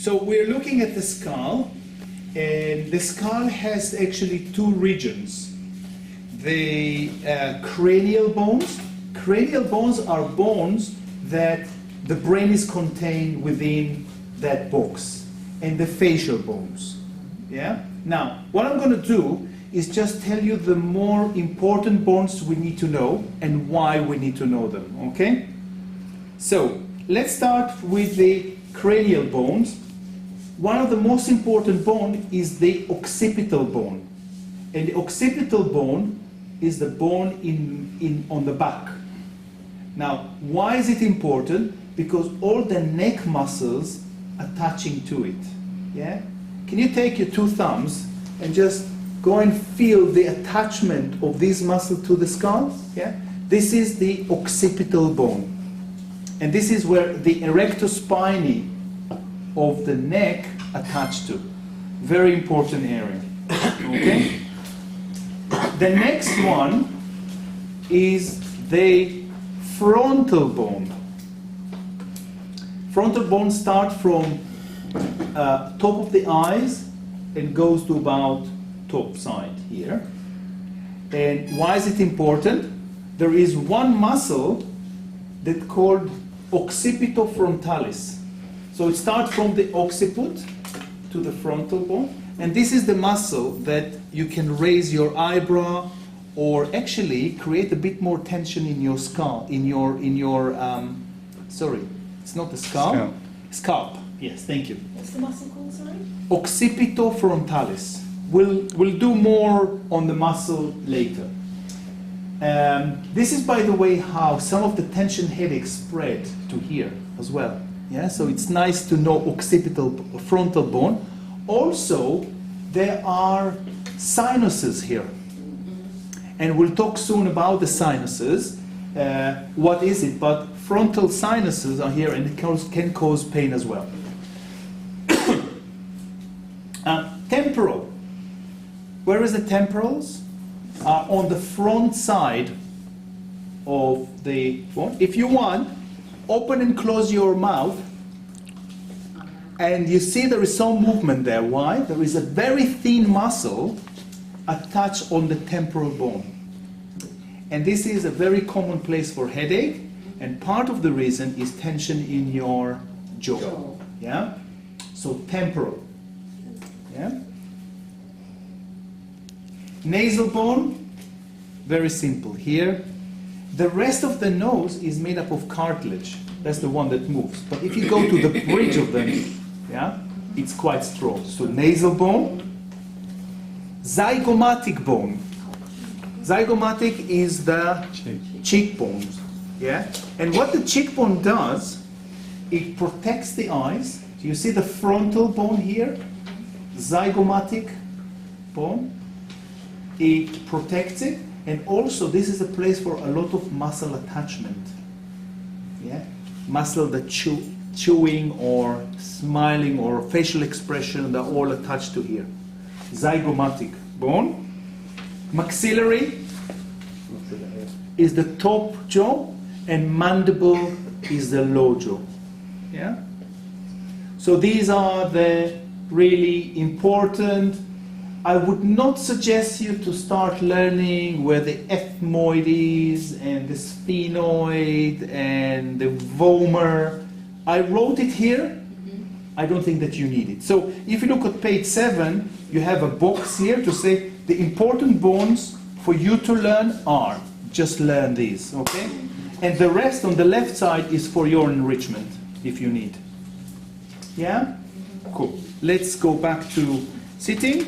So we're looking at the skull, and the skull has actually two regions. The cranial bones. Cranial bones are bones that the brain is contained within that box, and the facial bones. Yeah? Now, what I'm going to do is just tell you the more important bones we need to know and why we need to know them, okay? So, let's start with the cranial bones. One of the most important bone is the occipital bone. And the occipital bone is the bone on the back. Now, why is it important? Because all the neck muscles are attaching to it. Yeah? Can you take your two thumbs and just go and feel the attachment of this muscle to the skull? Yeah? This is the occipital bone. And this is where the erector spinae of the neck attached to. Very important area. Okay? The next one is the frontal bone. Frontal bone starts from top of the eyes and goes to about top side here. And why is it important? There is one muscle that's called occipitofrontalis. So it starts from the occiput to the frontal bone, and this is the muscle that you can raise your eyebrow or actually create a bit more tension in your skull, sorry, it's not the skull. Scalp. Yes, thank you. What's the muscle called, sorry? Occipitofrontalis. We'll do more on the muscle later. This is, by the way, how some of the tension headaches spread to here as well. Yeah, so it's nice to know occipital frontal bone. Also, there are sinuses here, and we'll talk soon about the sinuses. What is it? But frontal sinuses are here, and it can cause pain as well. Temporal. Where is the temporals? On the front side of the bone. If you want, open and close your mouth, and you see there is some movement there. Why? There is a very thin muscle attached on the temporal bone. And this is a very common place for headache, and part of the reason is tension in your jaw. Yeah? So temporal. Yeah? Nasal bone, very simple here. The rest of the nose is made up of cartilage. That's the one that moves. But if you go to the bridge of them, yeah, it's quite strong. So nasal bone, zygomatic bone. Zygomatic is the cheekbones. Yeah? And what the cheekbone does, it protects the eyes. So you see the frontal bone here, zygomatic bone. It protects it, and also this is a place for a lot of muscle attachment. Yeah? Muscle that chewing or smiling or facial expression, they're all attached to here. Zygomatic bone. Maxillary is the top jaw, and mandible is the low jaw. Yeah? So these are the really important. I would not suggest you to start learning where the ethmoid is and the sphenoid and the vomer. I wrote it here. I don't think that you need it. So if you look at page 7, you have a box here to say the important bones for you to learn are. Just learn these, okay? And the rest on the left side is for your enrichment, if you need. Yeah? Cool. Let's go back to sitting.